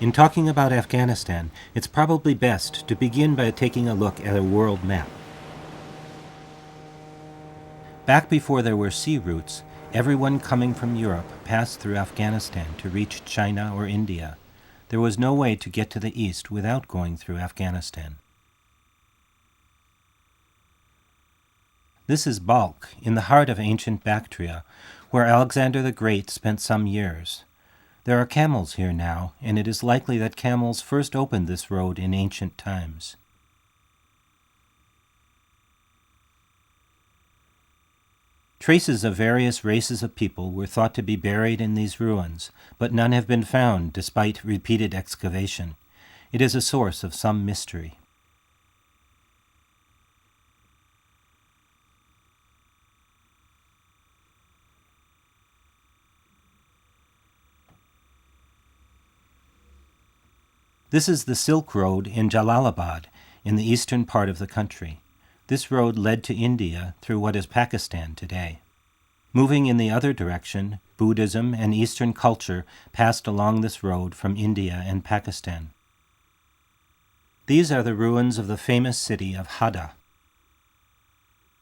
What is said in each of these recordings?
In talking about Afghanistan, it's probably best to begin by taking a look at a world map. Back before there were sea routes, everyone coming from Europe passed through Afghanistan to reach China or India. There was no way to get to the east without going through Afghanistan. This is Balkh, in the heart of ancient Bactria, where Alexander the Great spent some years. There are camels here now, and it is likely that camels first opened this road in ancient times. Traces of various races of people were thought to be buried in these ruins, but none have been found despite repeated excavation. It is a source of some mystery. This is the Silk Road in Jalalabad, in the eastern part of the country. This road led to India through what is Pakistan today. Moving in the other direction, Buddhism and Eastern culture passed along this road from India and Pakistan. These are the ruins of the famous city of Hadda.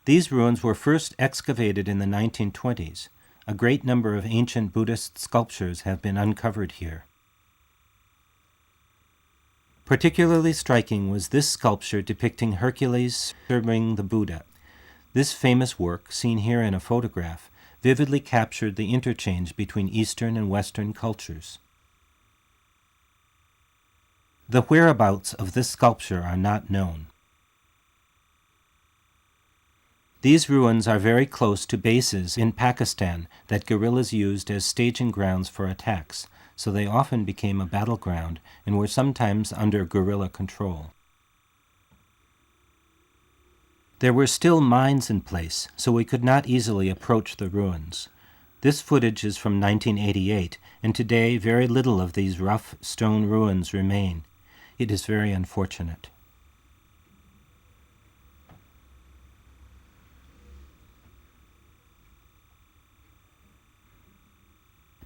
These ruins were first excavated in the 1920s. A great number of ancient Buddhist sculptures have been uncovered here. Particularly striking was this sculpture depicting Hercules serving the Buddha. This famous work, seen here in a photograph, vividly captured the interchange between Eastern and Western cultures. The whereabouts of this sculpture are not known. These ruins are very close to bases in Pakistan that guerrillas used as staging grounds for attacks, so they often became a battleground and were sometimes under guerrilla control. There were still mines in place, so we could not easily approach the ruins. This footage is from 1988, and today very little of these rough stone ruins remain. It is very unfortunate.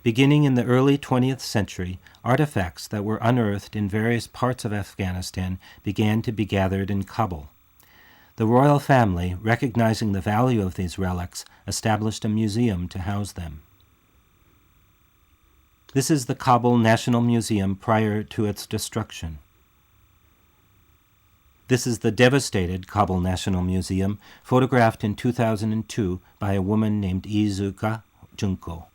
Beginning in the early 20th century, artifacts that were unearthed in various parts of Afghanistan began to be gathered in Kabul. The royal family, recognizing the value of these relics, established a museum to house them. This is the Kabul National Museum prior to its destruction. This is the devastated Kabul National Museum, photographed in 2002 by a woman named Izuka Junko.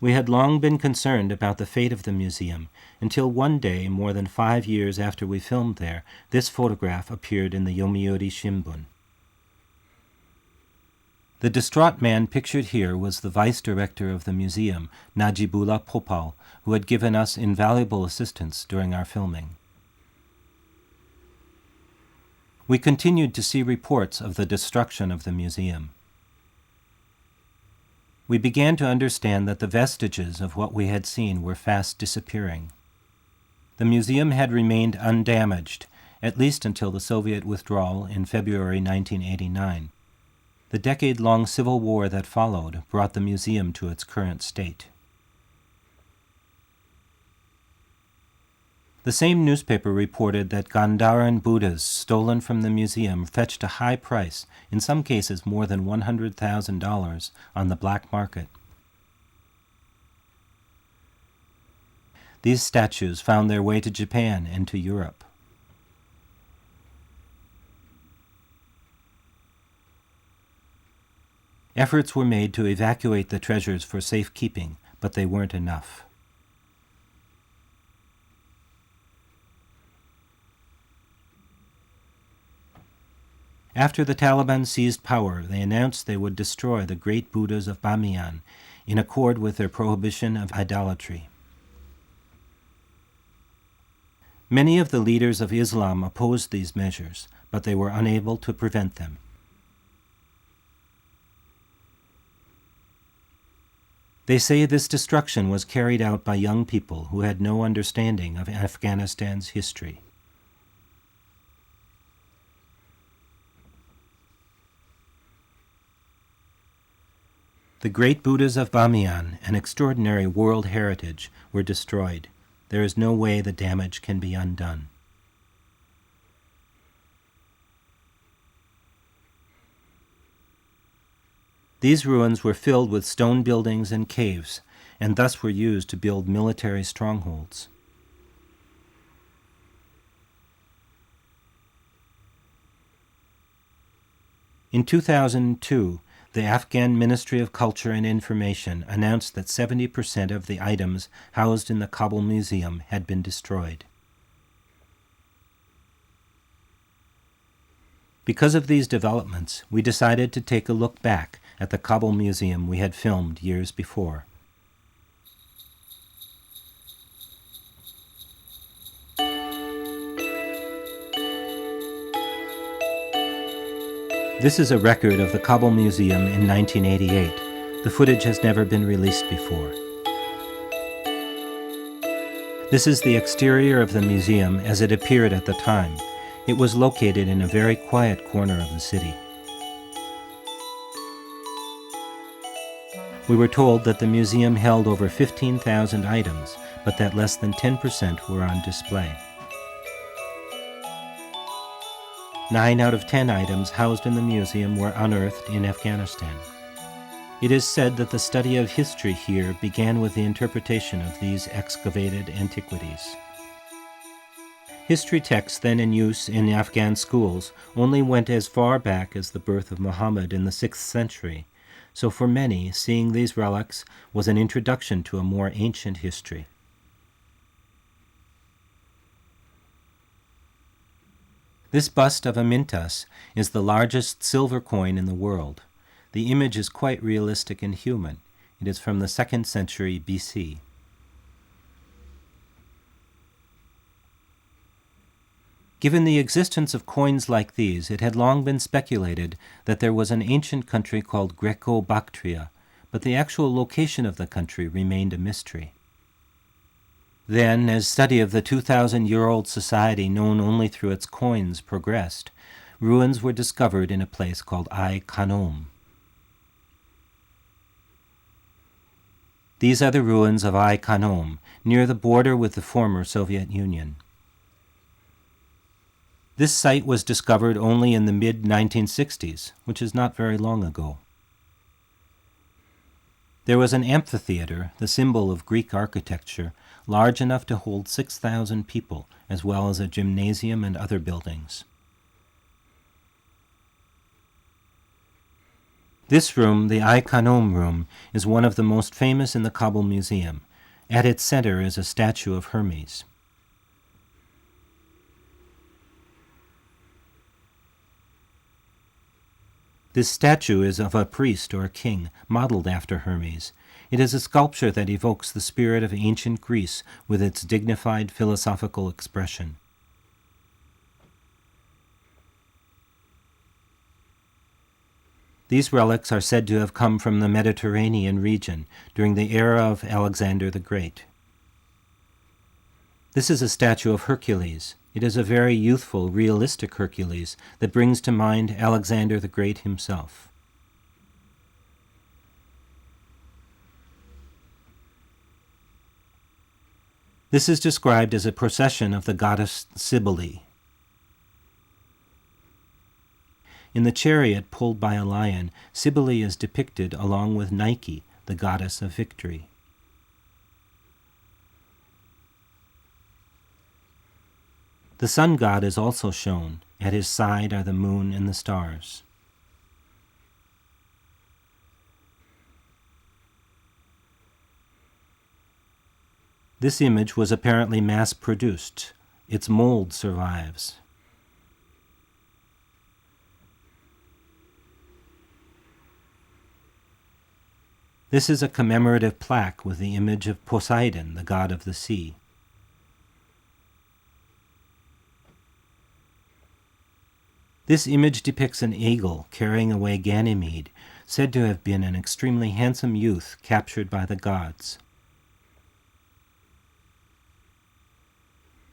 We had long been concerned about the fate of the museum, until one day, more than 5 years after we filmed there, this photograph appeared in the Yomiuri Shimbun. The distraught man pictured here was the vice director of the museum, Najibullah Popal, who had given us invaluable assistance during our filming. We continued to see reports of the destruction of the museum. We began to understand that the vestiges of what we had seen were fast disappearing. The museum had remained undamaged, at least until the Soviet withdrawal in February 1989. The decade-long civil war that followed brought the museum to its current state. The same newspaper reported that Gandharan Buddhas stolen from the museum fetched a high price, in some cases more than $100,000, on the black market. These statues found their way to Japan and to Europe. Efforts were made to evacuate the treasures for safekeeping, but they weren't enough. After the Taliban seized power, they announced they would destroy the great Buddhas of Bamiyan in accord with their prohibition of idolatry. Many of the leaders of Islam opposed these measures, but they were unable to prevent them. They say this destruction was carried out by young people who had no understanding of Afghanistan's history. The great Buddhas of Bamiyan, an extraordinary world heritage, were destroyed. There is no way the damage can be undone. These ruins were filled with stone buildings and caves, and thus were used to build military strongholds. In 2002, the Afghan Ministry of Culture and Information announced that 70% of the items housed in the Kabul Museum had been destroyed. Because of these developments, we decided to take a look back at the Kabul Museum we had filmed years before. This is a record of the Kabul Museum in 1988. The footage has never been released before. This is the exterior of the museum as it appeared at the time. It was located in a very quiet corner of the city. We were told that the museum held over 15,000 items, but that less than 10% were on display. 9 out of 10 items housed in the museum were unearthed in Afghanistan. It is said that the study of history here began with the interpretation of these excavated antiquities. History texts then in use in Afghan schools only went as far back as the birth of Muhammad in the 6th century, so for many, seeing these relics was an introduction to a more ancient history. This bust of Amintas is the largest silver coin in the world. The image is quite realistic and human. It is from the 2nd century BC. Given the existence of coins like these, it had long been speculated that there was an ancient country called Greco-Bactria, but the actual location of the country remained a mystery. Then, as study of the 2,000-year-old society known only through its coins progressed, ruins were discovered in a place called Ai-Khanom. These are the ruins of Ai-Khanom, near the border with the former Soviet Union. This site was discovered only in the mid-1960s, which is not very long ago. There was an amphitheater, the symbol of Greek architecture, large enough to hold 6,000 people, as well as a gymnasium and other buildings. This room, the Ai-Khanom room, is one of the most famous in the Kabul Museum. At its center is a statue of Hermes. This statue is of a priest or king, modeled after Hermes. It is a sculpture that evokes the spirit of ancient Greece with its dignified philosophical expression. These relics are said to have come from the Mediterranean region during the era of Alexander the Great. This is a statue of Hercules. It is a very youthful, realistic Hercules that brings to mind Alexander the Great himself. This is described as a procession of the goddess Cybele. In the chariot pulled by a lion, Cybele is depicted along with Nike, the goddess of victory. The sun god is also shown. At his side are the moon and the stars. This image was apparently mass-produced. Its mold survives. This is a commemorative plaque with the image of Poseidon, the god of the sea. This image depicts an eagle carrying away Ganymede, said to have been an extremely handsome youth captured by the gods.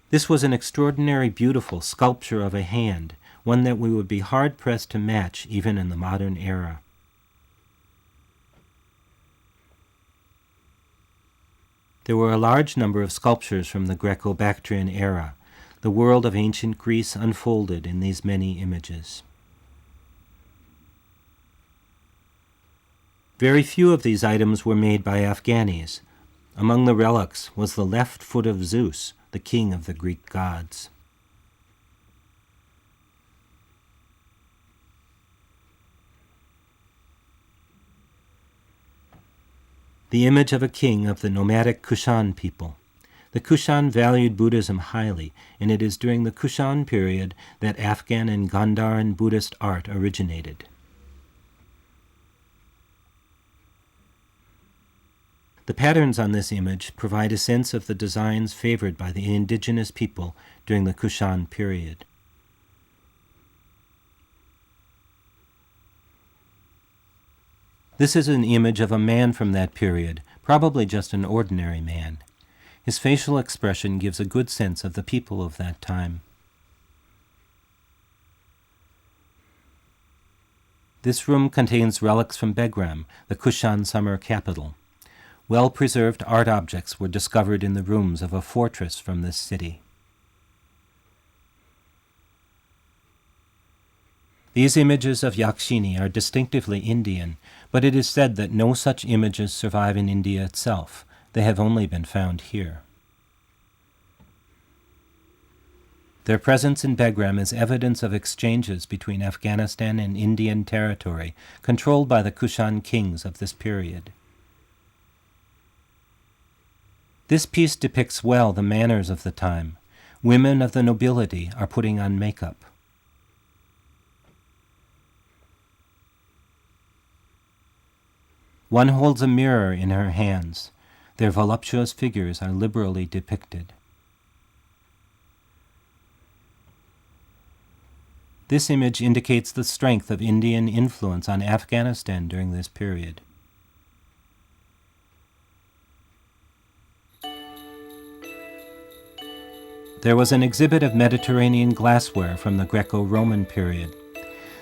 This was an extraordinary, beautiful sculpture of a hand, one that we would be hard-pressed to match even in the modern era. There were a large number of sculptures from the Greco-Bactrian era. The world of ancient Greece unfolded in these many images. Very few of these items were made by Afghanis. Among the relics was the left foot of Zeus, the king of the Greek gods. The image of a king of the nomadic Kushan people. The Kushan valued Buddhism highly, and it is during the Kushan period that Afghan and Gandharan Buddhist art originated. The patterns on this image provide a sense of the designs favored by the indigenous people during the Kushan period. This is an image of a man from that period, probably just an ordinary man. His facial expression gives a good sense of the people of that time. This room contains relics from Begram, the Kushan summer capital. Well-preserved art objects were discovered in the rooms of a fortress from this city. These images of Yakshini are distinctively Indian, but it is said that no such images survive in India itself. They have only been found here. Their presence in Begram is evidence of exchanges between Afghanistan and Indian territory, controlled by the Kushan kings of this period. This piece depicts well the manners of the time. Women of the nobility are putting on makeup. One holds a mirror in her hands. Their voluptuous figures are liberally depicted. This image indicates the strength of Indian influence on Afghanistan during this period. There was an exhibit of Mediterranean glassware from the Greco-Roman period.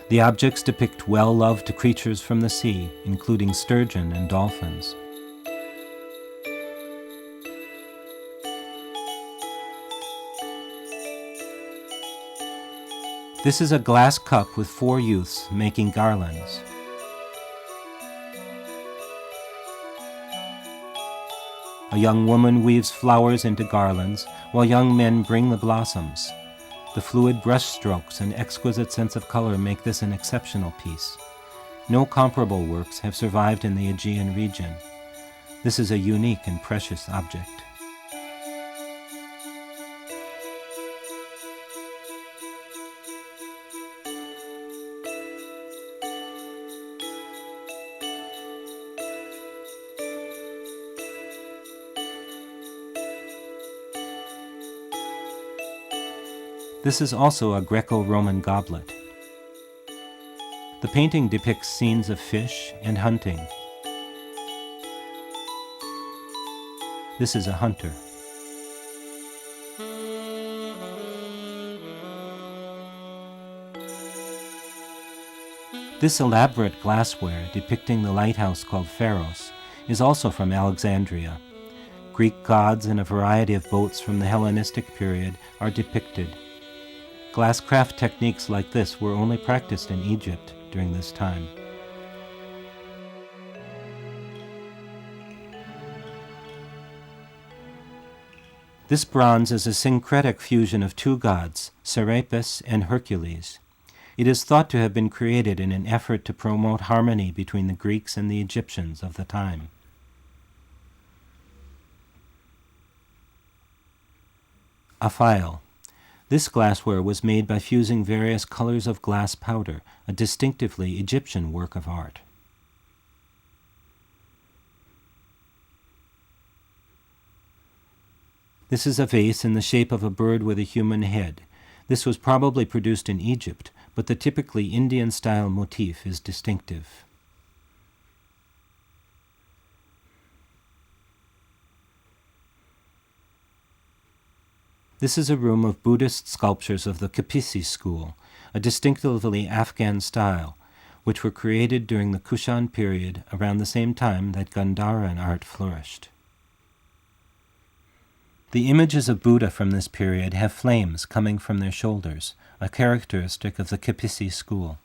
The objects depict well-loved creatures from the sea, including sturgeon and dolphins. This is a glass cup with 4 youths making garlands. A young woman weaves flowers into garlands, while young men bring the blossoms. The fluid brush strokes and exquisite sense of color make this an exceptional piece. No comparable works have survived in the Aegean region. This is a unique and precious object. This is also a Greco-Roman goblet. The painting depicts scenes of fish and hunting. This is a hunter. This elaborate glassware depicting the lighthouse called Pharos is also from Alexandria. Greek gods and a variety of boats from the Hellenistic period are depicted. Glasscraft techniques like this were only practiced in Egypt during this time. This bronze is a syncretic fusion of 2 gods, Serapis and Hercules. It is thought to have been created in an effort to promote harmony between the Greeks and the Egyptians of the time. A phial. This glassware was made by fusing various colors of glass powder, a distinctively Egyptian work of art. This is a vase in the shape of a bird with a human head. This was probably produced in Egypt, but the typically Indian-style motif is distinctive. This is a room of Buddhist sculptures of the Kapisi school, a distinctively Afghan style, which were created during the Kushan period around the same time that Gandharan art flourished. The images of Buddha from this period have flames coming from their shoulders, a characteristic of the Kapisi school.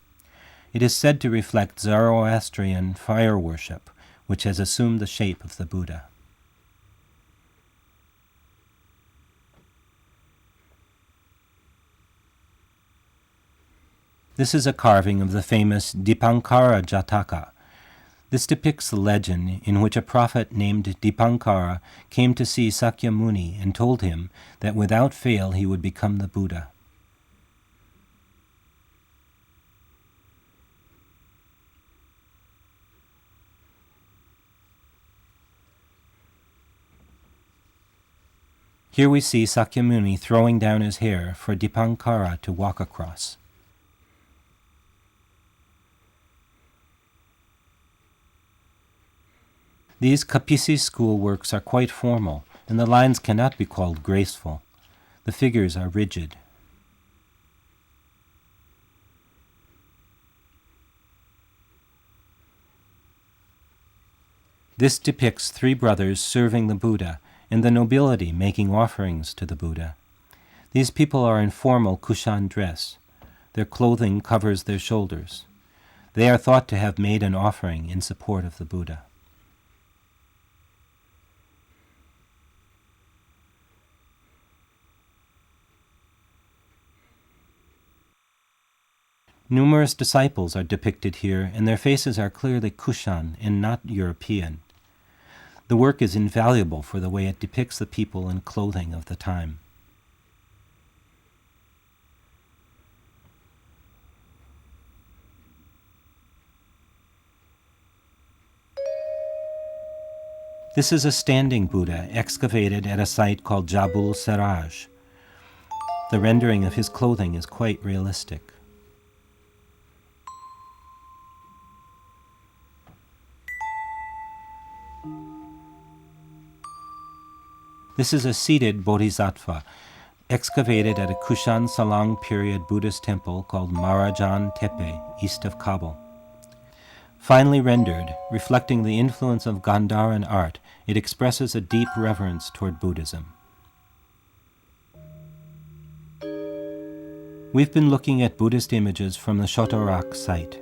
It is said to reflect Zoroastrian fire worship, which has assumed the shape of the Buddha. This is a carving of the famous Dipankara Jataka. This depicts the legend in which a prophet named Dipankara came to see Sakyamuni and told him that without fail he would become the Buddha. Here we see Sakyamuni throwing down his hair for Dipankara to walk across. These Kapisi school works are quite formal, and the lines cannot be called graceful. The figures are rigid. This depicts three brothers serving the Buddha and the nobility making offerings to the Buddha. These people are in formal Kushan dress. Their clothing covers their shoulders. They are thought to have made an offering in support of the Buddha. Numerous disciples are depicted here, and their faces are clearly Kushan and not European. The work is invaluable for the way it depicts the people and clothing of the time. This is a standing Buddha excavated at a site called Jabul Saraj. The rendering of his clothing is quite realistic. This is a seated bodhisattva, excavated at a Kushan Salang period Buddhist temple called Marajan Tepe, east of Kabul. Finely rendered, reflecting the influence of Gandharan art, it expresses a deep reverence toward Buddhism. We've been looking at Buddhist images from the Chotorak site.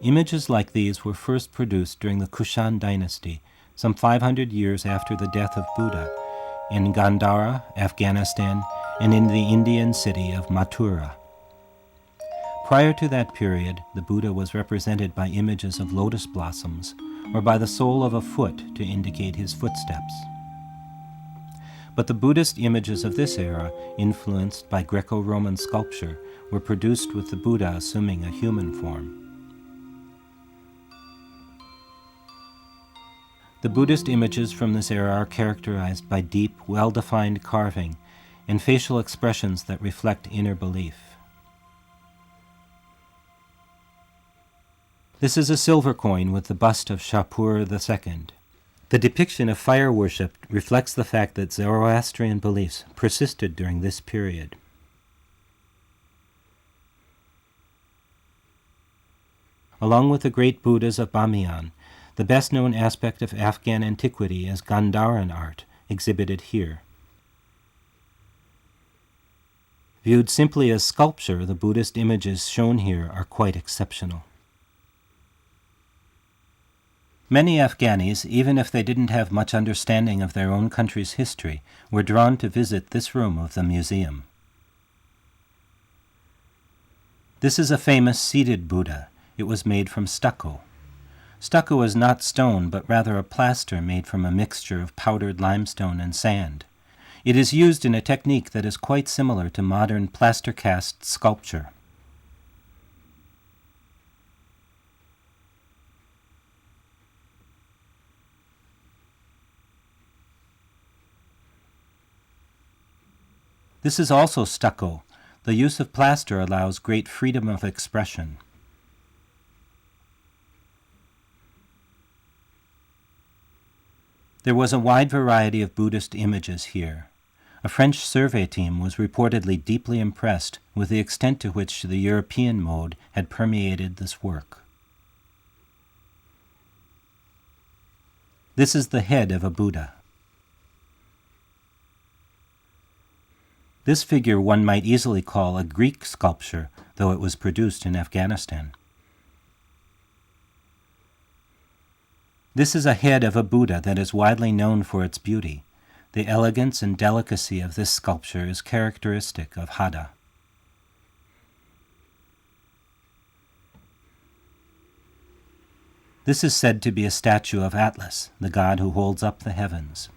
Images like these were first produced during the Kushan dynasty, some 500 years after the death of Buddha, in Gandhara, Afghanistan, and in the Indian city of Mathura. Prior to that period, the Buddha was represented by images of lotus blossoms or by the sole of a foot to indicate his footsteps. But the Buddhist images of this era, influenced by Greco-Roman sculpture, were produced with the Buddha assuming a human form. The Buddhist images from this era are characterized by deep, well-defined carving and facial expressions that reflect inner belief. This is a silver coin with the bust of Shapur II. The depiction of fire worship reflects the fact that Zoroastrian beliefs persisted during this period. Along with the great Buddhas of Bamiyan, the best-known aspect of Afghan antiquity is Gandharan art, exhibited here. Viewed simply as sculpture, the Buddhist images shown here are quite exceptional. Many Afghanis, even if they didn't have much understanding of their own country's history, were drawn to visit this room of the museum. This is a famous seated Buddha. It was made from stucco. Stucco is not stone, but rather a plaster made from a mixture of powdered limestone and sand. It is used in a technique that is quite similar to modern plaster cast sculpture. This is also stucco. The use of plaster allows great freedom of expression. There was a wide variety of Buddhist images here. A French survey team was reportedly deeply impressed with the extent to which the European mode had permeated this work. This is the head of a Buddha. This figure one might easily call a Greek sculpture, though it was produced in Afghanistan. This is a head of a Buddha that is widely known for its beauty. The elegance and delicacy of this sculpture is characteristic of Hada. This is said to be a statue of Atlas, the god who holds up the heavens.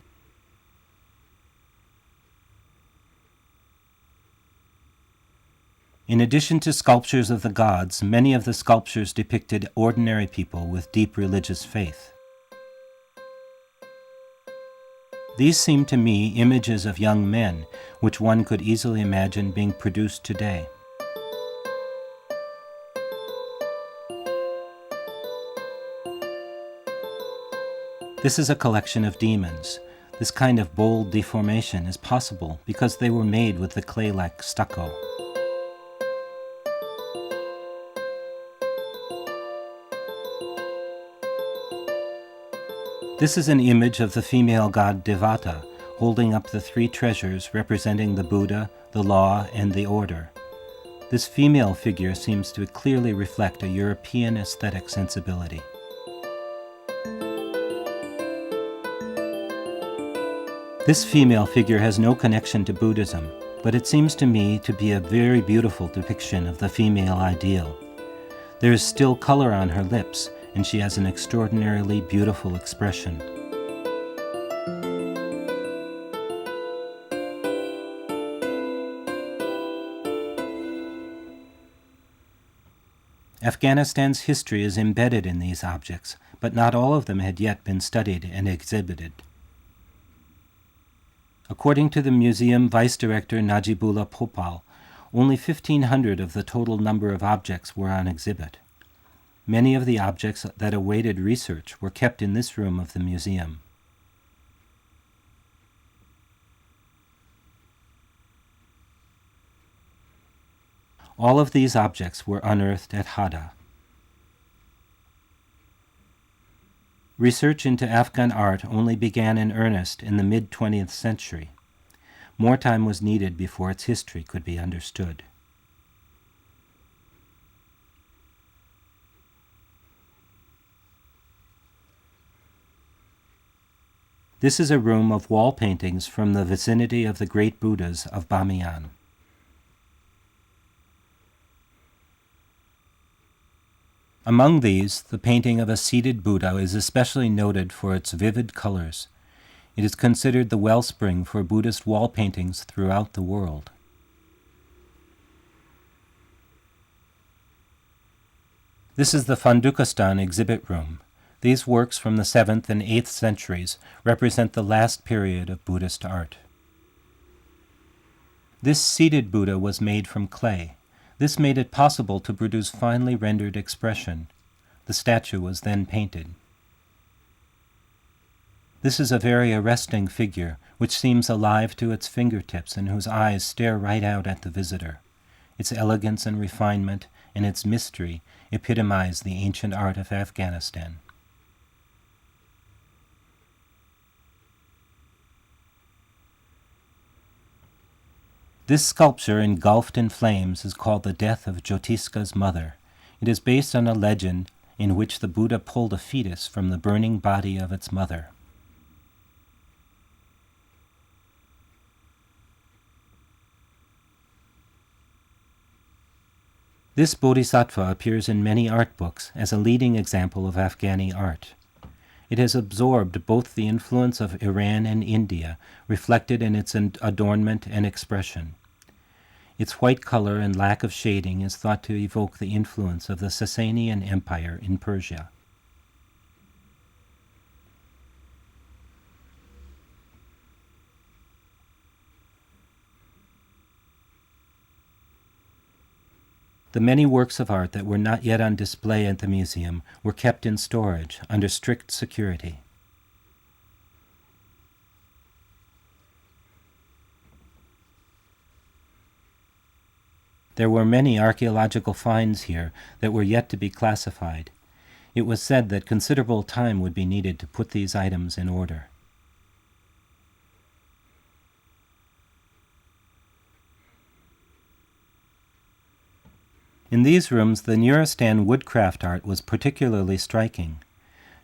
In addition to sculptures of the gods, many of the sculptures depicted ordinary people with deep religious faith. These seem to me images of young men, which one could easily imagine being produced today. This is a collection of demons. This kind of bold deformation is possible because they were made with the clay-like stucco. This is an image of the female god Devata, holding up the three treasures representing the Buddha, the law, and the order. This female figure seems to clearly reflect a European aesthetic sensibility. This female figure has no connection to Buddhism, but it seems to me to be a very beautiful depiction of the female ideal. There is still color on her lips, and she has an extraordinarily beautiful expression. Afghanistan's history is embedded in these objects, but not all of them had yet been studied and exhibited. According to the museum vice director Najibullah Popal, only 1,500 of the total number of objects were on exhibit. Many of the objects that awaited research were kept in this room of the museum. All of these objects were unearthed at Hada. Research into Afghan art only began in earnest in the mid-20th century. More time was needed before its history could be understood. This is a room of wall paintings from the vicinity of the great Buddhas of Bamiyan. Among these, the painting of a seated Buddha is especially noted for its vivid colors. It is considered the wellspring for Buddhist wall paintings throughout the world. This is the Fundukistan exhibit room. These works from the 7th and 8th centuries represent the last period of Buddhist art. This seated Buddha was made from clay. This made it possible to produce finely rendered expression. The statue was then painted. This is a very arresting figure, which seems alive to its fingertips and whose eyes stare right out at the visitor. Its elegance and refinement and its mystery epitomize the ancient art of Afghanistan. This sculpture, engulfed in flames, is called the Death of Jyotiska's Mother. It is based on a legend in which the Buddha pulled a fetus from the burning body of its mother. This bodhisattva appears in many art books as a leading example of Afghani art. It has absorbed both the influence of Iran and India, reflected in its adornment and expression. Its white color and lack of shading is thought to evoke the influence of the Sasanian Empire in Persia. The many works of art that were not yet on display at the museum were kept in storage under strict security. There were many archaeological finds here that were yet to be classified. It was said that considerable time would be needed to put these items in order. In these rooms, the Nuristan woodcraft art was particularly striking.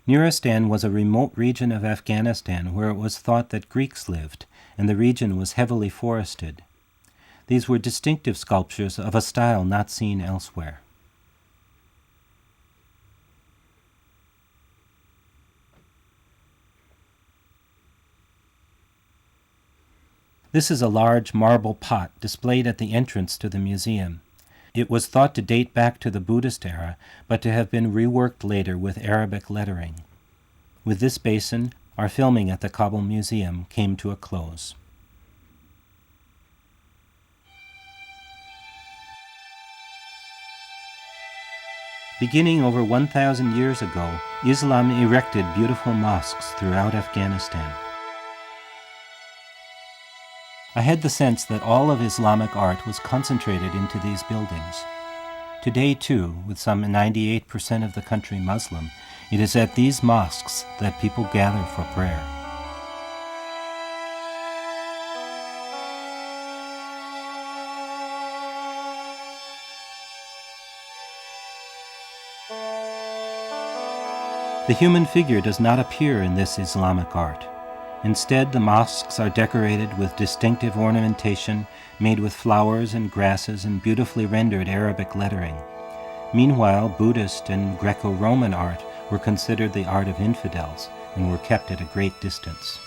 Nuristan was a remote region of Afghanistan where it was thought that Greeks lived, and the region was heavily forested. These were distinctive sculptures of a style not seen elsewhere. This is a large marble pot displayed at the entrance to the museum. It was thought to date back to the Buddhist era, but to have been reworked later with Arabic lettering. With this basin, our filming at the Kabul Museum came to a close. Beginning over 1,000 years ago, Islam erected beautiful mosques throughout Afghanistan. I had the sense that all of Islamic art was concentrated into these buildings. Today, too, with some 98% of the country Muslim, it is at these mosques that people gather for prayer. The human figure does not appear in this Islamic art. Instead, the mosques are decorated with distinctive ornamentation made with flowers and grasses and beautifully rendered Arabic lettering. Meanwhile, Buddhist and Greco-Roman art were considered the art of infidels and were kept at a great distance.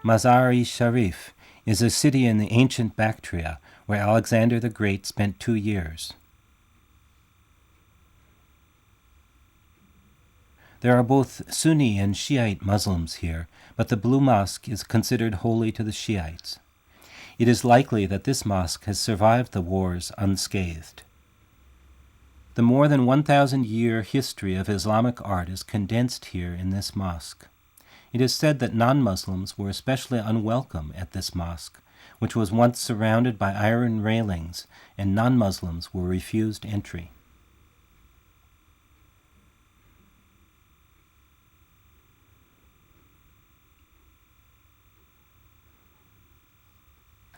Mazar-i-Sharif is a city in the ancient Bactria where Alexander the Great spent 2 years. There are both Sunni and Shiite Muslims here, but the Blue Mosque is considered holy to the Shiites. It is likely that this mosque has survived the wars unscathed. The more than 1,000-year history of Islamic art is condensed here in this mosque. It is said that non-Muslims were especially unwelcome at this mosque, which was once surrounded by iron railings, and non-Muslims were refused entry.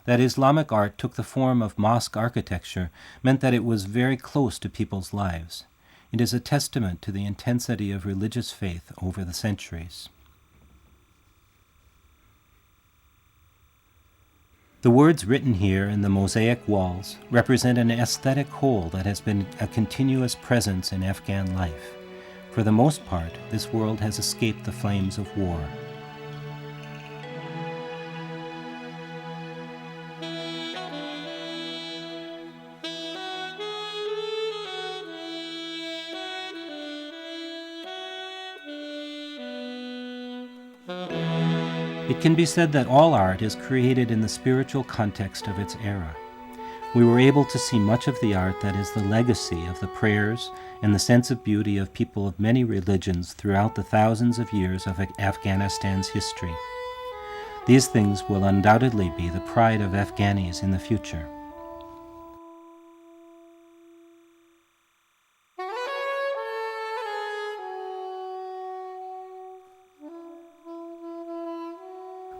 That Islamic art took the form of mosque architecture meant that it was very close to people's lives. It is a testament to the intensity of religious faith over the centuries. The words written here in the mosaic walls represent an aesthetic whole that has been a continuous presence in Afghan life. For the most part, this world has escaped the flames of war. It can be said that all art is created in the spiritual context of its era. We were able to see much of the art that is the legacy of the prayers and the sense of beauty of people of many religions throughout the thousands of years of Afghanistan's history. These things will undoubtedly be the pride of Afghanis in the future.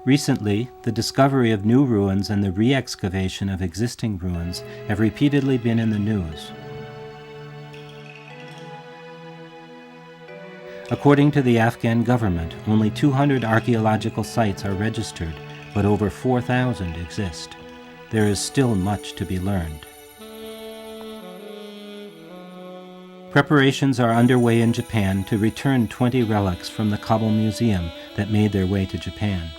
Recently, the discovery of new ruins and the re-excavation of existing ruins have repeatedly been in the news. According to the Afghan government, only 200 archaeological sites are registered, but over 4,000 exist. There is still much to be learned. Preparations are underway in Japan to return 20 relics from the Kabul Museum that made their way to Japan.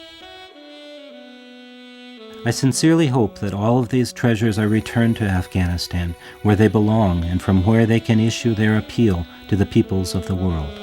I sincerely hope that all of these treasures are returned to Afghanistan, where they belong and from where they can issue their appeal to the peoples of the world.